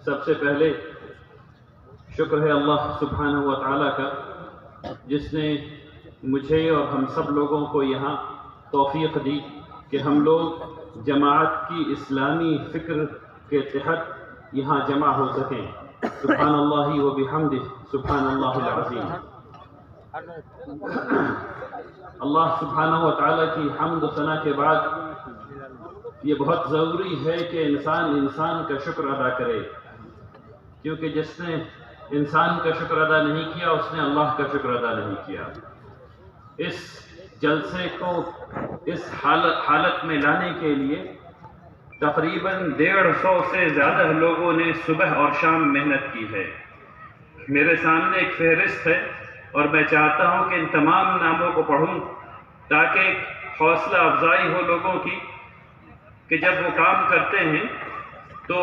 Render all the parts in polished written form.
سب سے پہلے شکر ہے اللہ سبحانہ و تعالیٰ کا، جس نے مجھے اور ہم سب لوگوں کو یہاں توفیق دی کہ ہم لوگ جماعت کی اسلامی فکر کے تحت یہاں جمع ہو سکیں۔ سبحان اللہ و بحمدہ، سبحان اللہ العظیم۔ اللہ سبحانہ و تعالیٰ کی حمد و ثنا کے بعد یہ بہت ضروری ہے کہ انسان کا شکر ادا کرے، کیونکہ جس نے انسان کا شکر ادا نہیں کیا اس نے اللہ کا شکر ادا نہیں کیا۔ اس جلسے کو اس حالت میں لانے کے لیے تقریباً 150 سے زیادہ لوگوں نے صبح اور شام محنت کی ہے۔ میرے سامنے ایک فہرست ہے اور میں چاہتا ہوں کہ ان تمام ناموں کو پڑھوں تاکہ حوصلہ افزائی ہو لوگوں کی کہ جب وہ کام کرتے ہیں تو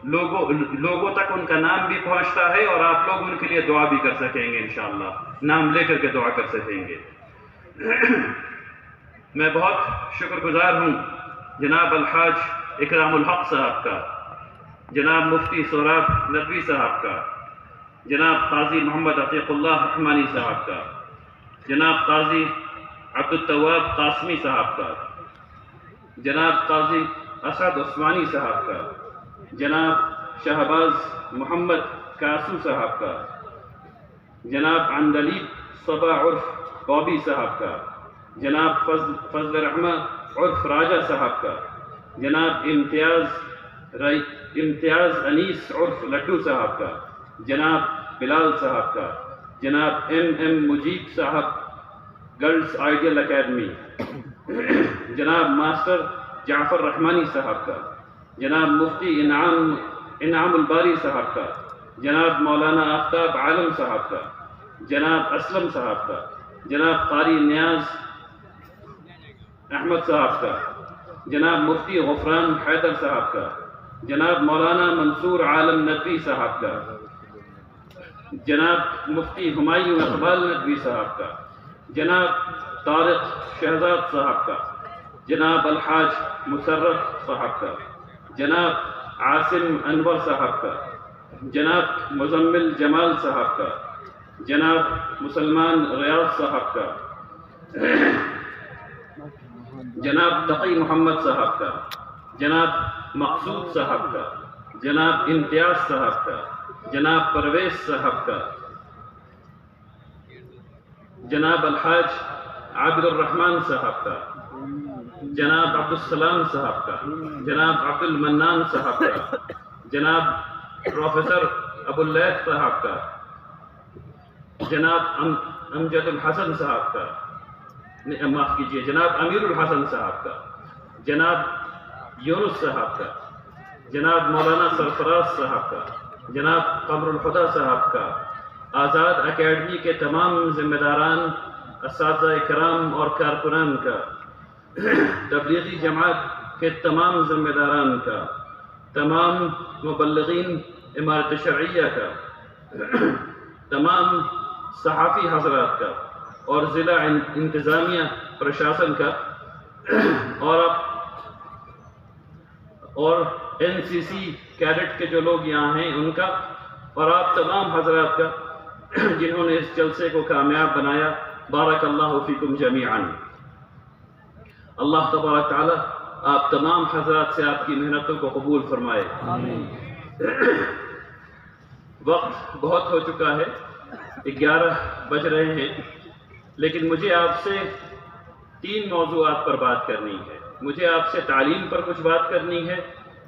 لوگوں تک ان کا نام بھی پہنچتا ہے اور آپ لوگ ان کے لیے دعا بھی کر سکیں گے، انشاءاللہ نام لے کر کے دعا کر سکیں گے۔ میں بہت شکر گزار ہوں جناب الحاج اکرام الحق صاحب کا، جناب مفتی سہراب ندوی صاحب کا، جناب قاضی محمد عتیق اللہ رحمانی صاحب کا، جناب قاضی عبدالتواب قاسمی صاحب کا، جناب قاضی اسد عثمانی صاحب کا، جناب شہباز محمد کاسو صاحب کا، جناب عندلیب صبا عرف بابی صاحب کا، جناب فضل رحمہ عرف راجہ صاحب کا، جناب امتیاز انیس عرف لڈو صاحب کا، جناب بلال صاحب کا، جناب ایم مجیب صاحب گرلز آئیڈیل اکیڈمی، جناب ماسٹر جعفر رحمانی صاحب کا، جناب مفتی انعام الباری صاحب کا، جناب مولانا آفتاب عالم صاحب کا، جناب اسلم صاحب کا، جناب قاری نیاز احمد صاحب کا، جناب مفتی غفران حیدر صاحب کا، جناب مولانا منصور عالم ندوی صاحب کا، جناب مفتی ہمایوں اقبال ندوی صاحب کا، جناب طارق شہزاد صاحب کا، جناب الحاج مسرف صاحب کا، جناب عاصم انور صاحب کا، جناب مزمل جمال صاحب کا، جناب مسلمان ریاض صاحب کا، جناب تقی محمد صاحب کا، جناب مقصود صاحب کا، جناب امتیاز صاحب کا، جناب پرویز صاحب کا، جناب الحاج عابد الرحمن صاحب کا، جناب عبدالسلام صاحب کا، جناب عبد المنان صاحب کا، جناب پروفیسر ابو اللیث صاحب کا، جناب امجد الحسن صاحب کا، معاف کیجیے جناب امیر الحسن صاحب کا، جناب یونس صاحب کا، جناب مولانا سرفراز صاحب کا، جناب قمر الہدیٰ صاحب کا، آزاد اکیڈمی کے تمام ذمہ داران، اساتذہ کرام اور کارکنان کا، تبلیغی جماعت کے تمام ذمہ داران کا، تمام مبلغین امارت شرعیہ کا، تمام صحافی حضرات کا اور ضلع انتظامیہ پرشاسن کا اور NCC کیڈٹ کے جو لوگ یہاں ہیں ان کا، اور آپ تمام حضرات کا جنہوں نے اس جلسے کو کامیاب بنایا۔ بارک اللہ فیکم جمیعاً۔ اللہ تبارک تعالی آپ تمام حضرات سے آپ کی محنتوں کو قبول فرمائے۔ آمین۔ وقت بہت ہو چکا ہے، 11 بج رہے ہیں، لیکن مجھے آپ سے 3 موضوعات پر بات کرنی ہے۔ مجھے آپ سے تعلیم پر کچھ بات کرنی ہے،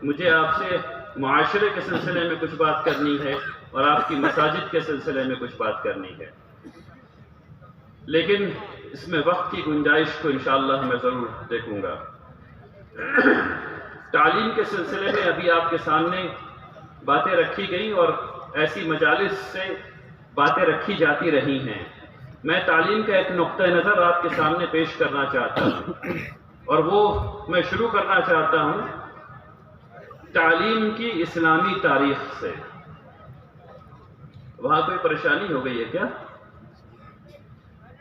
مجھے آپ سے معاشرے کے سلسلے میں کچھ بات کرنی ہے، اور آپ کی مساجد کے سلسلے میں کچھ بات کرنی ہے، لیکن اس میں وقت کی گنجائش کو انشاءاللہ میں ضرور دیکھوں گا۔ تعلیم کے سلسلے میں ابھی آپ کے سامنے باتیں رکھی گئیں اور ایسی مجالس سے باتیں رکھی جاتی رہی ہیں۔ میں تعلیم کا ایک نقطہ نظر آپ کے سامنے پیش کرنا چاہتا ہوں، اور وہ میں شروع کرنا چاہتا ہوں تعلیم کی اسلامی تاریخ سے۔ وہاں کوئی پریشانی ہو گئی ہے کیا؟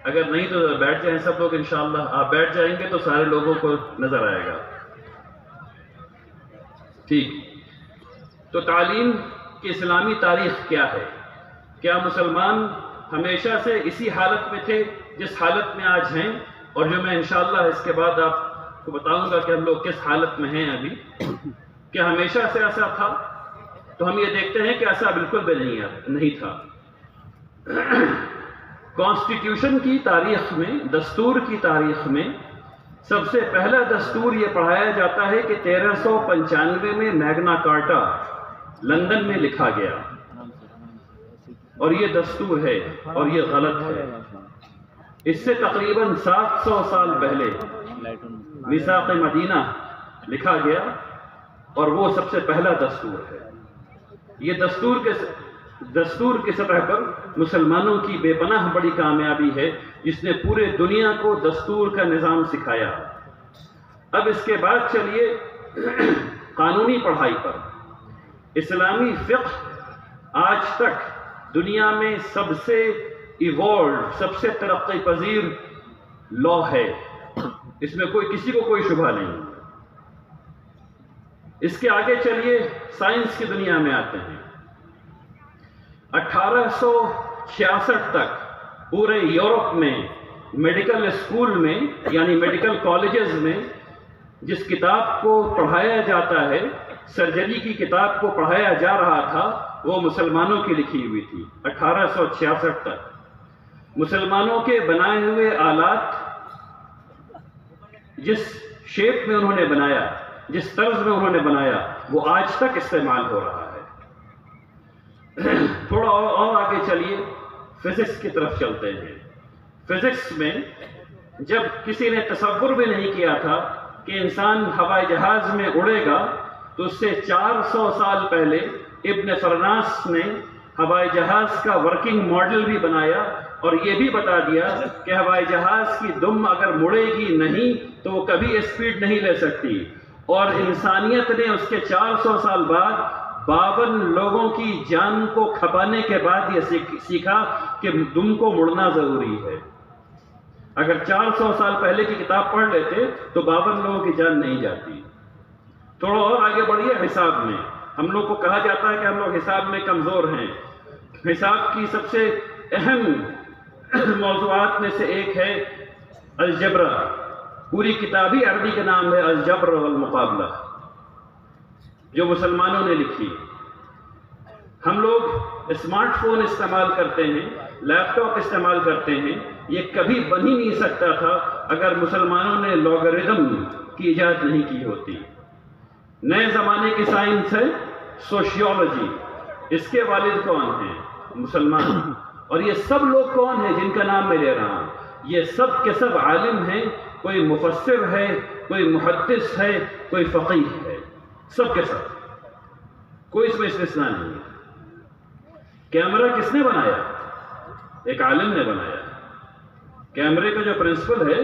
اگر نہیں تو بیٹھ جائیں سب لوگ، انشاءاللہ آپ بیٹھ جائیں گے تو سارے لوگوں کو نظر آئے گا۔ ٹھیک، تو تعلیم کہ اسلامی تاریخ کیا ہے. کیا مسلمان ہمیشہ سے اسی حالت میں تھے جس حالت میں آج ہیں؟ اور جو میں انشاءاللہ اس کے بعد آپ کو بتاؤں گا کہ ہم لوگ کس حالت میں ہیں ابھی. کیا ہمیشہ سے ایسا تھا؟ تو ہم یہ دیکھتے ہیں کہ ایسا بالکل بھی نہیں تھا. کانسٹیٹیوشن کی تاریخ میں، دستور کی تاریخ میں سب سے پہلا دستور یہ پڑھایا جاتا ہے کہ 1395 میں میگنا کارٹا لندن میں لکھا گیا، اور یہ دستور ہے اور یہ غلط ہے. اس سے تقریباً 700 سال پہلے میثاق مدینہ لکھا گیا، اور وہ سب سے پہلا دستور ہے. یہ دستور کے سطح پر مسلمانوں کی بے پناہ بڑی کامیابی ہے، جس نے پورے دنیا کو دستور کا نظام سکھایا. اب اس کے بعد چلیے قانونی پڑھائی پر. اسلامی فقہ آج تک دنیا میں سب سے ایوالوڈ، سب سے ترقی پذیر لا ہے. اس میں کسی کو کوئی شبہ نہیں. اس کے آگے چلیے سائنس کی دنیا میں آتے ہیں. 1866 تک پورے یورپ میں میڈیکل اسکول میں، یعنی میڈیکل کالجز میں، جس کتاب کو پڑھایا جاتا ہے، سرجری کی کتاب کو پڑھایا جا رہا تھا، وہ مسلمانوں کی لکھی ہوئی تھی. 1866 تک مسلمانوں کے بنائے ہوئے آلات، جس شیپ میں انہوں نے بنایا، جس طرز میں انہوں نے بنایا، وہ آج تک استعمال ہو رہا ہے. تھوڑا اور آگے چلیے، فزکس کی طرف چلتے ہیں. فزکس میں جب کسی نے تصور بھی نہیں کیا تھا کہ انسان ہوائی جہاز میں اڑے گا، تو اس سے 400 سال پہلے ابن فرناس نے ہوائی جہاز کا ورکنگ ماڈل بھی بنایا، اور یہ بھی بتا دیا کہ ہوائی جہاز کی دم اگر مڑے گی نہیں تو وہ کبھی اسپیڈ نہیں لے سکتی. اور انسانیت نے اس کے 400 سال بعد 52 لوگوں کی جان کو کھپانے کے بعد یہ سیکھا کہ دم کو مڑنا ضروری ہے. اگر 400 سال پہلے کی کتاب پڑھ لیتے تو 52 لوگوں کی جان نہیں جاتی. تھوڑا اور آگے بڑھیے حساب میں. ہم لوگ کو کہا جاتا ہے کہ ہم لوگ حساب میں کمزور ہیں. حساب کی سب سے اہم موضوعات میں سے ایک ہے الجبر. پوری کتابی عربی کا نام ہے الجبر والمقابلہ، جو مسلمانوں نے لکھی. ہم لوگ اسمارٹ فون استعمال کرتے ہیں، لیپ ٹاپ استعمال کرتے ہیں. یہ کبھی بن ہی نہیں سکتا تھا اگر مسلمانوں نے لاگرتھم کی ایجاد نہیں کی ہوتی. نئے زمانے کی سائنس ہے سوشیولوجی. اس کے والد کون ہیں؟ مسلمان. اور یہ سب لوگ کون ہیں جن کا نام میں لے رہا ہوں؟ یہ سب کے سب عالم ہیں. کوئی مفسر ہے، کوئی محدث ہے، کوئی فقیہ ہے. سب کے سب، کوئی اس میں استثناء نہیں ہے. کیمرہ کس نے بنایا؟ ایک عالم نے بنایا. کیمرے کا جو پرنسپل ہے،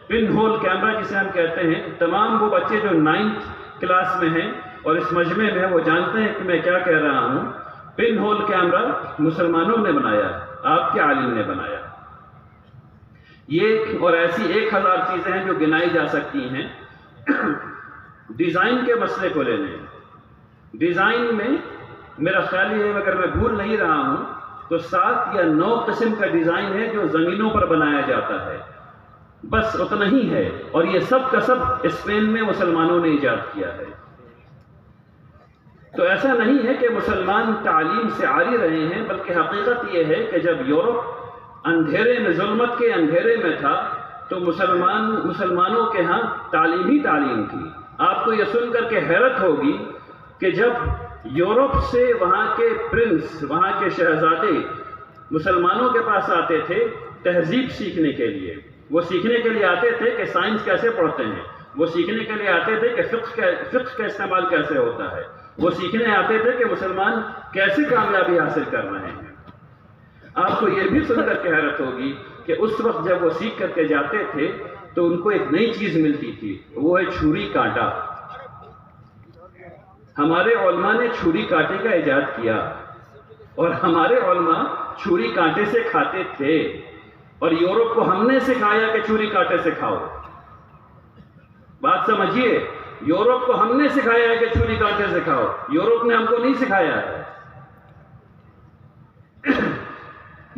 پن ہول کیمرہ جسے ہم کہتے ہیں، تمام وہ بچے جو 9th کلاس میں ہیں اور اس مجمع میں ہیں وہ جانتے ہیں کہ میں کیا کہہ رہا ہوں. پن ہول کیمرہ مسلمانوں نے بنایا، آپ کے عالم نے بنایا. یہ اور ایسی 1000 چیزیں ہیں جو گنائی جا سکتی ہیں. ڈیزائن کے مسئلے کو لے لیں. ڈیزائن میں میرا خیال یہ ہے، اگر میں بھول نہیں رہا ہوں تو 7 یا 9 قسم کا ڈیزائن ہے جو زمینوں پر بنایا جاتا ہے. بس اتنا ہی ہے، اور یہ سب کا سب اسپین میں مسلمانوں نے ایجاد کیا ہے. تو ایسا نہیں ہے کہ مسلمان تعلیم سے عاری رہے ہیں، بلکہ حقیقت یہ ہے کہ جب یورپ اندھیرے میں، ظلمت کے اندھیرے میں تھا، تو مسلمانوں کے ہاں تعلیم ہی تعلیم تھی. آپ کو یہ سن کر کے حیرت ہوگی کہ جب یورپ سے وہاں کے پرنس، وہاں کے شہزادے مسلمانوں کے پاس آتے تھے تہذیب سیکھنے کے لیے، وہ سیکھنے کے لیے آتے تھے کہ سائنس کیسے پڑھتے ہیں، وہ سیکھنے کے لیے آتے تھے کہ فقہ کا استعمال کیسے ہوتا ہے، وہ سیکھنے آتے تھے کہ مسلمان کیسے کامیابی حاصل کر رہے ہیں. آپ کو یہ بھی سن کر کے حیرت ہوگی کہ اس وقت جب وہ سیکھ کر کے جاتے تھے تو ان کو ایک نئی چیز ملتی تھی، وہ ہے چھری کانٹا. ہمارے علماء نے چھری کانٹے کا ایجاد کیا، اور ہمارے علماء چھری کانٹے سے کھاتے تھے، اور یورپ کو ہم نے سکھایا کہ چھری کانٹے سے کھاؤ. بات سمجھیے، یورپ کو ہم نے سکھایا ہے کہ چھری کانٹے سے کھاؤ، یورپ نے ہم کو نہیں سکھایا ہے.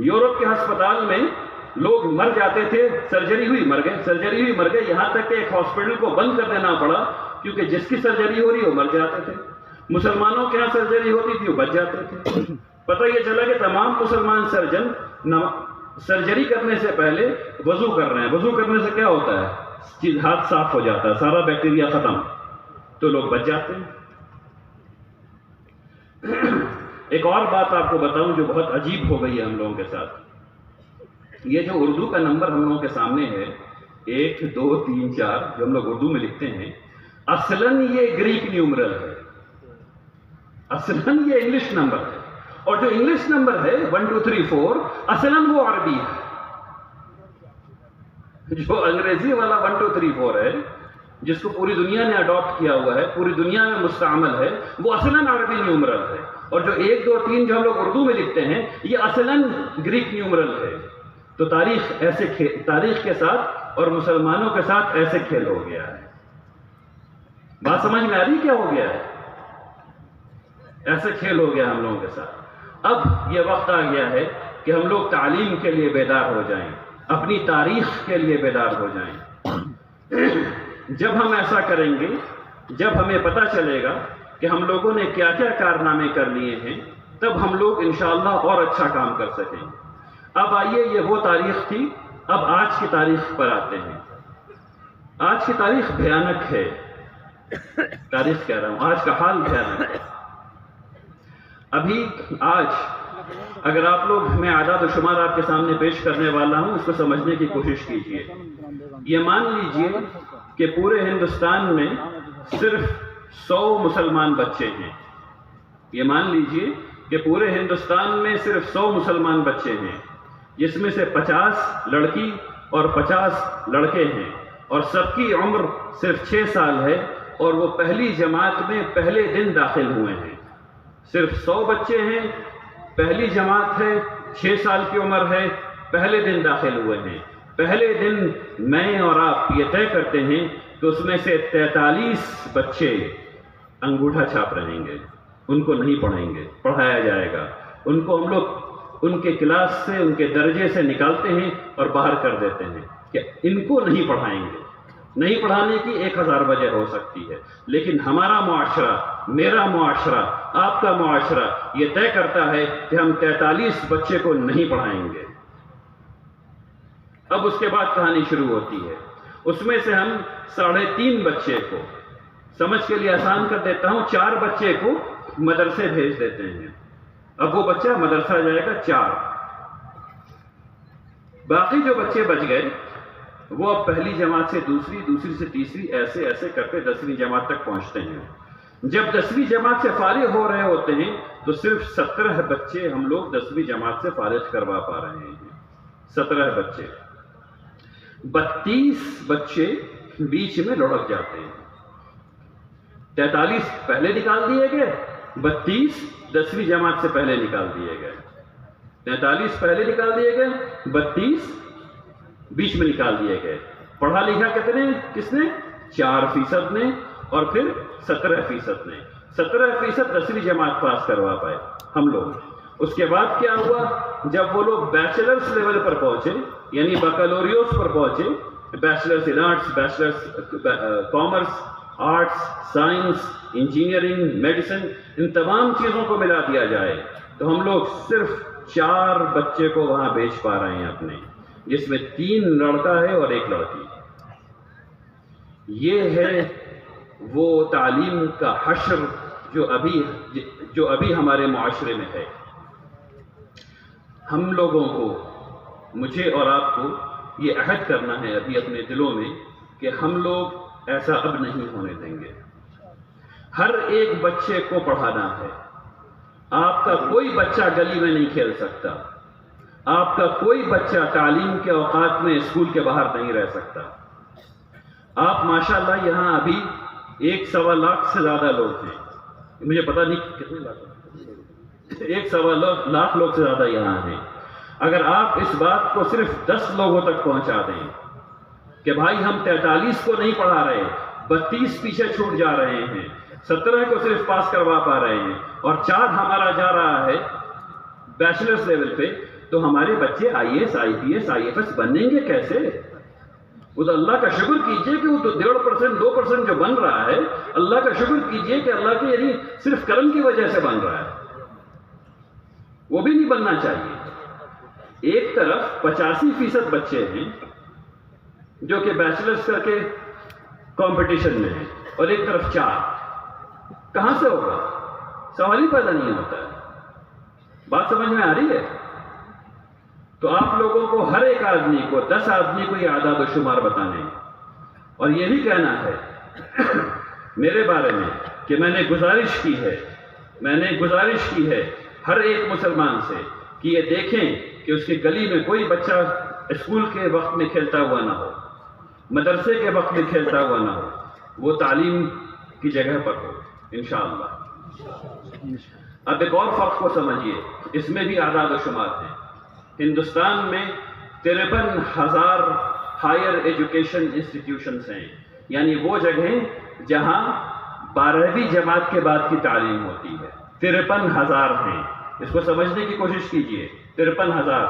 یورپ کے ہسپتال میں لوگ مر جاتے تھے، سرجری ہوئی مر گئے، سرجری ہوئی مر گئے، یہاں تک کہ ایک ہاسپٹل کو بند کر دینا پڑا کیونکہ جس کی سرجری ہو رہی وہ مر جاتے تھے۔ مسلمانوں کے یہاں سرجری ہوتی تھی وہ بچ جاتے تھے۔ پتہ یہ چلا کہ تمام مسلمان سرجن سرجری کرنے سے پہلے وضو کر رہے ہیں۔ وضو کرنے سے کیا ہوتا ہے؟ ہاتھ صاف ہو جاتا ہے، سارا بیکٹیریا ختم، تو لوگ بچ جاتے ہیں۔ ایک اور بات آپ کو بتاؤں جو بہت عجیب ہو گئی ہے ہم لوگوں کے ساتھ۔ یہ جو اردو کا نمبر ہم لوگوں کے سامنے ہے 1 2 3 4 جو ہم لوگ اردو میں لکھتے ہیں، اصلاً یہ گریک نیومرل ہے، اصلاً یہ انگلش نمبر ہے، اور جو انگلش نمبر ہے 1 2 3 4 اصلاً وہ عربی ہے۔ جو انگریزی والا 1 2 3 4 ہے جس کو پوری دنیا نے اڈاپٹ کیا ہوا ہے، پوری دنیا میں مستعمل ہے، وہ اصلاً عربی نیومرل ہے، اور جو 1 2 3 جو ہم لوگ اردو میں لکھتے ہیں یہ اصلاً گریک نیومرل ہے۔ تو تاریخ کے ساتھ اور مسلمانوں کے ساتھ ایسے کھیل ہو گیا ہے۔ بات سمجھ میں آ رہی کیا ہو گیا ہے؟ ایسے کھیل ہو گیا ہم لوگوں کے ساتھ۔ اب یہ وقت آ گیا ہے کہ ہم لوگ تعلیم کے لیے بیدار ہو جائیں، اپنی تاریخ کے لیے بیدار ہو جائیں۔ جب ہم ایسا کریں گے، جب ہمیں پتہ چلے گا کہ ہم لوگوں نے کیا کیا کارنامے کر لیے ہیں، تب ہم لوگ انشاءاللہ اور اچھا کام کر سکیں۔ اب آئیے، یہ وہ تاریخ تھی، اب آج کی تاریخ پر آتے ہیں۔ آج کی تاریخ بھیانک ہے، تاریخ کہہ رہا ہوں، آج کا حال بھیانک ہے۔ ابھی آج اگر آپ لوگ، میں اعداد و شمار آپ کے سامنے پیش کرنے والا ہوں، اس کو سمجھنے کی کوشش کیجیے۔ یہ مان لیجیے کہ پورے ہندوستان میں صرف 100 مسلمان بچے ہیں۔ یہ مان لیجیے کہ پورے ہندوستان میں صرف 100 مسلمان بچے ہیں، جس میں سے 50 لڑکی اور 50 لڑکے ہیں، اور سب کی عمر صرف 6 سال ہے، اور وہ پہلی جماعت میں پہلے دن داخل ہوئے ہیں۔ صرف 100 بچے ہیں، پہلی جماعت ہے، 6 سال کی عمر ہے، پہلے دن داخل ہوئے ہیں۔ پہلے دن میں اور آپ یہ طے کرتے ہیں کہ اس میں سے 43 بچے انگوٹھا چھاپ رہیں گے، ان کو نہیں پڑھیں گے، پڑھایا جائے گا۔ ان کو ہم لوگ ان کے کلاس سے، ان کے درجے سے نکالتے ہیں اور باہر کر دیتے ہیں کہ ان کو نہیں پڑھائیں گے۔ نہیں پڑھانے کی 1000 وجہ ہو سکتی ہے، لیکن ہمارا معاشرہ، میرا معاشرہ، آپ کا معاشرہ یہ طے کرتا ہے کہ ہم 43 بچے کو نہیں پڑھائیں گے۔ اب اس کے بعد کہانی شروع ہوتی ہے۔ اس میں سے ہم 3.5 بچے کو، سمجھ کے لیے آسان کر دیتا ہوں، 4 بچے کو مدرسے بھیج دیتے ہیں۔ اب وہ بچہ مدرسہ جائے گا 4، باقی جو بچے بچ گئے وہ اب پہلی جماعت سے دوسری، دوسری سے تیسری، ایسے ایسے کرتے 10ویں جماعت تک پہنچتے ہیں۔ جب 10ویں جماعت سے فارغ ہو رہے ہوتے ہیں تو صرف 17 بچے ہم لوگ 10ویں جماعت سے فارغ کروا پا رہے ہیں۔ 17 بچے، 32 بچے بیچ میں لڑک جاتے ہیں۔ 43 پہلے نکال دیے گئے، 32 10ویں جماعت سے پہلے نکال دیے گئے۔ 43 پہلے نکال دیے گئے، 32 بیچ میں نکال دیے گئے۔ پڑھا لکھا کس نے؟ 4% نے، اور پھر 17% نے۔ 17% 10ویں جماعت پاس کروا پائے ہم لوگ۔ اس کے بعد کیا ہوا؟ جب وہ لوگ بیچلرز لیول پر پہنچے، یعنی بکالوریوس پر پہنچے، bachelors in arts, bachelors commerce, arts, science, engineering, medicine, ان تمام چیزوں کو ملا دیا جائے تو ہم لوگ صرف 4 بچے کو وہاں بیچ پا رہے ہیں اپنے، جس میں 3 لڑکا ہے اور 1 لڑکی۔ یہ ہے وہ تعلیم کا حشر جو ابھی ہمارے معاشرے میں ہے۔ ہم لوگوں کو، مجھے اور آپ کو یہ عہد کرنا ہے ابھی اپنے دلوں میں کہ ہم لوگ ایسا اب نہیں ہونے دیں گے۔ ہر ایک بچے کو پڑھانا ہے۔ آپ کا کوئی بچہ گلی میں نہیں کھیل سکتا، آپ کا کوئی بچہ تعلیم کے اوقات میں اسکول کے باہر نہیں رہ سکتا۔ آپ ماشاءاللہ یہاں ابھی 1.25 لاکھ سے زیادہ لوگ ہیں، مجھے پتہ نہیں کتنے لاکھ، 1.25 لاکھ لوگ سے زیادہ یہاں ہیں۔ اگر آپ اس بات کو صرف 10 لوگوں تک پہنچا دیں کہ بھائی ہم 43 کو نہیں پڑھا رہے، 32 پیچھے چھوٹ جا رہے ہیں، 17 کو صرف پاس کروا پا رہے ہیں، اور 4 ہمارا جا رہا ہے بیچلرز لیول پہ، تو ہمارے بچے IAS IPS IFS بنیں گے کیسے؟ وہ تو اللہ کا شکر کیجئے کہ وہ تو 1.5% 2% جو بن رہا ہے، اللہ کا شکر کیجئے کہ اللہ کے یعنی صرف کرم کی وجہ سے بن رہا ہے، وہ بھی نہیں بننا چاہیے۔ ایک طرف 85% بچے ہیں جو کہ بیچلرز کر کے کمپٹیشن میں ہیں، اور ایک طرف 4، کہاں سے ہوگا؟ سوال ہی پیدا نہیں ہوتا ہے۔ بات سمجھ میں آ رہی ہے؟ تو آپ لوگوں کو ہر ایک آدمی کو 10 آدمی کو یہ اعداد و شمار بتانے ہیں، اور یہ بھی کہنا ہے میرے بارے میں کہ میں نے گزارش کی ہے ہر ایک مسلمان سے کہ یہ دیکھیں کہ اس کی گلی میں کوئی بچہ اسکول کے وقت میں کھیلتا ہوا نہ ہو، مدرسے کے وقت میں کھیلتا ہوا نہ ہو، وہ تعلیم کی جگہ پر ہو انشاءاللہ۔ اب ایک اور فرق کو سمجھیے، اس میں بھی اعداد و شمار ہیں۔ ہندوستان میں 53,000 ہائر ایجوکیشن انسٹیٹیوشنز ہیں، یعنی وہ جگہیں جہاں 12ویں جماعت کے بعد کی تعلیم ہوتی ہے۔ 53,000 ہیں، اس کو سمجھنے کی کوشش کیجئے۔ 53,000،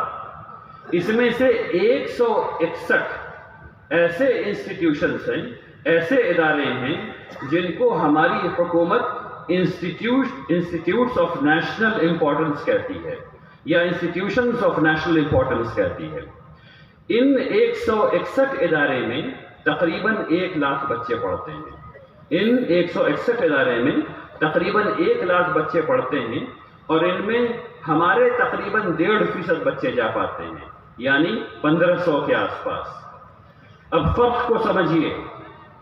اس میں سے 161 ایسے انسٹیٹیوشنز ہیں، ایسے ادارے ہیں جن کو ہماری حکومت انسٹیٹیوٹس آف نیشنل امپورٹنس کہتی ہے، یا انسٹیٹیوشنز آف نیشنل امپورٹنس کہتی ہے۔ ان 161 ادارے میں تقریباً 1 لاکھ بچے پڑھتے ہیں۔ ان 161 ادارے میں تقریباً 1 لاکھ بچے پڑھتے ہیں، اور ان میں ہمارے تقریباً 1.5% بچے جا پاتے ہیں، یعنی 1500 کے آس پاس۔ اب فرق کو سمجھیے،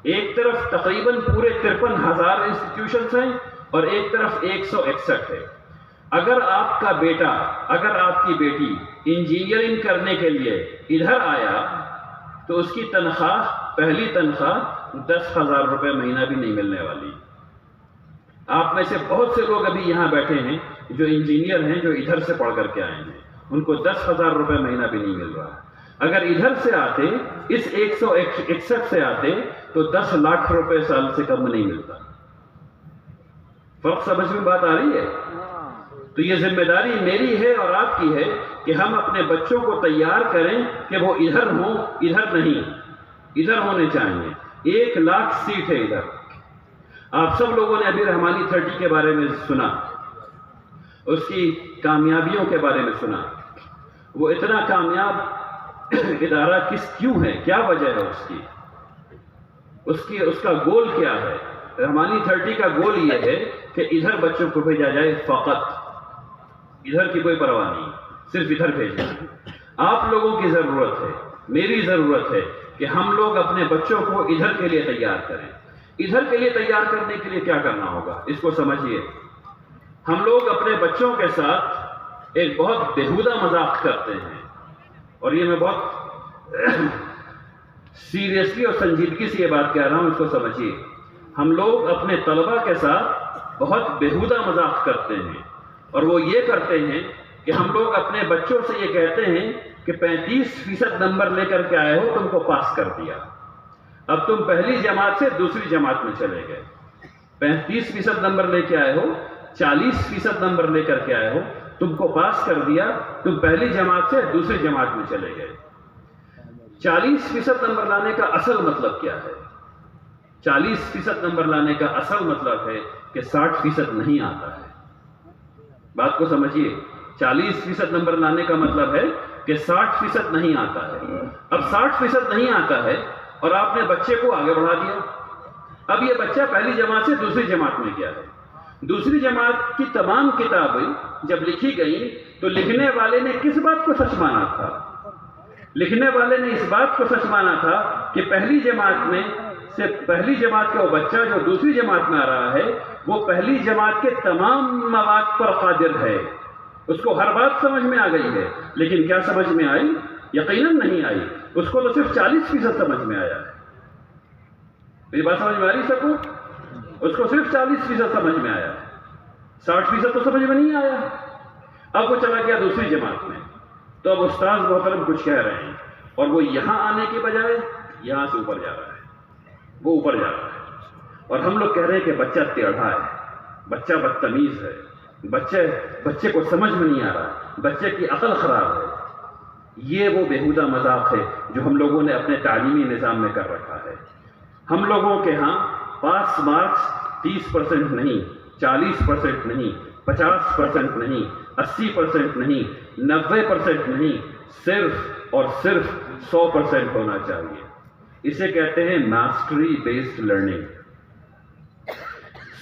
ایک طرف تقریباً پورے 53,000 انسٹیٹیوشنز ہیں، اور ایک طرف 161 ہے۔ اگر آپ کا بیٹا، اگر آپ کی بیٹی انجینئرنگ کرنے کے لیے ادھر آیا تو اس کی تنخواہ، پہلی تنخواہ 10,000 روپے مہینہ بھی نہیں ملنے والی۔ آپ میں سے بہت سے لوگ ابھی یہاں بیٹھے ہیں جو انجینئر ہیں، جو ادھر سے پڑھ کر کے آئے ہیں، ان کو 10,000 روپے مہینہ بھی نہیں مل رہا۔ اگر ادھر سے آتے، اس 161 سے آتے، تو 10 لاکھ روپے سال سے کم نہیں ملتا۔ فرق سمجھ میں بات آ رہی ہے؟ تو یہ ذمہ داری میری ہے اور آپ کی ہے کہ ہم اپنے بچوں کو تیار کریں کہ وہ ادھر ہوں، ادھر نہیں، ادھر ہونے چاہیے۔ 1 لاکھ سیٹ ہے ادھر۔ آپ سب لوگوں نے ابھی رحمانی 30 کے بارے میں سنا، اس کی کامیابیوں کے بارے میں سنا۔ وہ اتنا کامیاب ادارہ کیوں ہے، کیا وجہ ہے اس کی، اس کا گول کیا ہے؟ رحمانی 30 کا گول یہ ہے کہ ادھر بچوں کو بھیجا جائے، فقط ادھر کی کوئی پرواہ نہیں، صرف ادھر بھیجنا ہے۔ آپ لوگوں کی ضرورت ہے، میری ضرورت ہے کہ ہم لوگ اپنے بچوں کو ادھر کے لیے تیار کریں۔ ادھر کے لیے تیار کرنے کے لیے کیا کرنا ہوگا، اس کو سمجھیے۔ ہم لوگ اپنے بچوں کے ساتھ ایک بہت بیہودہ مذاق کرتے ہیں، اور یہ میں بہت سیریسلی اور سنجیدگی سے یہ بات کہہ رہا ہوں، اس کو سمجھیے۔ ہم لوگ اپنے طلبہ کے ساتھ بہت بیہودہ مذاق کرتے ہیں، اور وہ یہ کرتے ہیں کہ ہم لوگ اپنے بچوں سے یہ کہتے ہیں کہ 35% نمبر لے کر کے آئے ہو، تم کو پاس کر دیا، اب تم پہلی جماعت سے دوسری جماعت میں چلے گئے۔ 35% نمبر لے کے آئے ہو، 40% نمبر لے کر کے آئے ہو، تم کو پاس کر دیا، تم پہلی جماعت سے دوسری جماعت میں چلے گئے۔ 40% نمبر لانے کا اصل مطلب کیا ہے؟ 40% نمبر لانے کا اصل مطلب ہے کہ 60% نہیں آتا ہے۔ بات کو سمجھیے، 40% نمبر لانے کا مطلب ہے کہ 60% نہیں آتا ہے۔ اب 60% نہیں آتا ہے اور آپ نے بچے کو آگے بڑھا دیا۔ اب یہ بچہ پہلی جماعت سے دوسری جماعت میں گیا ہے۔ دوسری جماعت کی تمام کتابیں جب لکھی گئیں تو لکھنے والے نے کس بات کو سچ مانا تھا؟ لکھنے والے نے اس بات کو سچ مانا تھا کہ پہلی جماعت میں سے پہلی جماعت کا وہ بچہ جو دوسری جماعت میں آ رہا ہے، وہ پہلی جماعت کے تمام مواد پر قادر ہے، اس کو ہر بات سمجھ میں آ گئی ہے۔ لیکن کیا سمجھ میں آئی؟ یقیناً نہیں آئی، اس کو تو صرف 40% سمجھ میں آیا ہے۔ میری بات سمجھ میں آ رہی سب کو؟ اس کو صرف 40% سمجھ میں آیا، 60% تو سمجھ میں نہیں آیا۔ اب وہ چلا گیا دوسری جماعت میں، تو اب استاذ محترم کچھ کہہ رہے ہیں، اور وہ یہاں آنے کے بجائے یہاں سے اوپر جا رہا ہے، وہ اوپر جا رہا ہے، اور ہم لوگ کہہ رہے ہیں کہ بچہ ٹیڑھا ہے، بچہ بدتمیز ہے، بچے کو سمجھ میں نہیں آ رہا، بچے کی عقل خراب ہے. یہ وہ بیہودہ مذاق ہے جو ہم لوگوں نے اپنے تعلیمی نظام میں کر رکھا ہے. ہم لوگوں کے ہاں پاس مارکس 30% نہیں، 40% نہیں، 50% نہیں، 80% نہیں، 90% نہیں، صرف اور صرف 100% ہونا چاہیے. اسے کہتے ہیں ماسٹری بیسڈ لرننگ.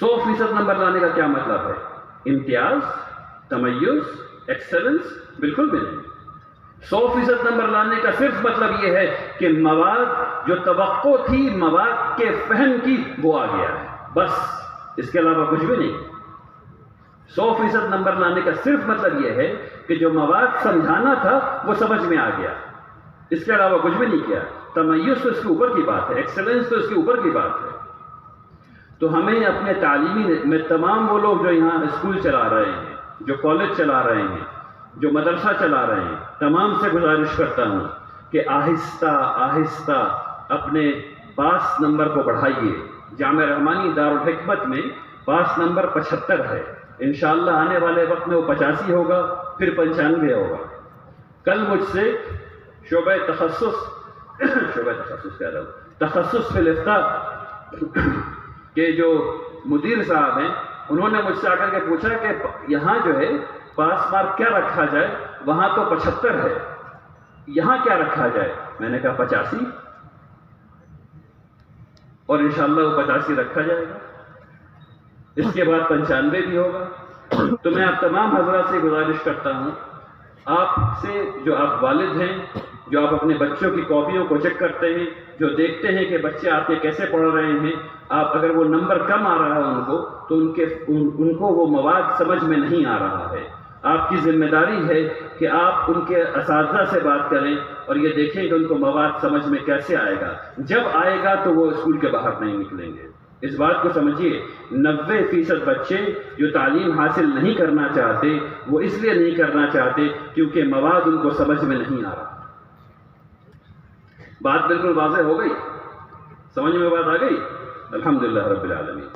100% نمبر لانے کا کیا مطلب ہے؟ امتیاز، تمیز، ایکسلنس؟ بالکل بھی نہیں. 100% نمبر لانے کا صرف مطلب یہ ہے کہ مواد جو توقع تھی مواد کے فہم کی وہ آ گیا ہے، بس اس کے علاوہ کچھ بھی نہیں. 100% نمبر لانے کا صرف مطلب یہ ہے کہ جو مواد سمجھانا تھا وہ سمجھ میں آ گیا، اس کے علاوہ کچھ بھی نہیں کیا. تمیز تو اس کے اوپر کی بات ہے، ایکسلنس تو اس کے اوپر کی بات ہے. تو ہمیں اپنے تعلیمی میں تمام وہ لوگ جو یہاں اسکول چلا رہے ہیں، جو کالج چلا رہے ہیں، جو مدرسہ چلا رہے ہیں، تمام سے گزارش کرتا ہوں کہ آہستہ آہستہ اپنے پاس نمبر کو بڑھائیے. جامعہ رحمانی دارالحکمت میں پاس نمبر 75 ہے. انشاءاللہ آنے والے وقت میں وہ 85 ہوگا، پھر 95 ہوگا. کل مجھ سے شعبہ تخصص فی الافتاء کے جو مدیر صاحب ہیں، انہوں نے مجھ سے آ کر کے پوچھا کہ یہاں جو ہے پاس مارک کیا رکھا جائے؟ وہاں تو 75 ہے، یہاں کیا رکھا جائے؟ میں نے کہا 85، اور انشاءاللہ وہ 85 رکھا جائے گا. اس کے بعد 95 بھی ہوگا. تو میں آپ تمام حضرات سے گزارش کرتا ہوں، آپ سے جو آپ والد ہیں، جو آپ اپنے بچوں کی کاپیوں کو چیک کرتے ہیں، جو دیکھتے ہیں کہ بچے آپ کے کیسے پڑھ رہے ہیں، آپ اگر وہ نمبر کم آ رہا ہے ان کو تو ان کو وہ مواد سمجھ میں نہیں آ رہا ہے. آپ کی ذمہ داری ہے کہ آپ ان کے اساتذہ سے بات کریں اور یہ دیکھیں کہ ان کو مواد سمجھ میں کیسے آئے گا. جب آئے گا تو وہ اسکول کے باہر نہیں نکلیں گے. اس بات کو سمجھیے، 90% بچے جو تعلیم حاصل نہیں کرنا چاہتے وہ اس لیے نہیں کرنا چاہتے کیونکہ مواد ان کو سمجھ میں نہیں آ رہا. بات بالکل واضح ہو گئی، سمجھ میں بات آ گئی؟ الحمدللہ رب العالمین.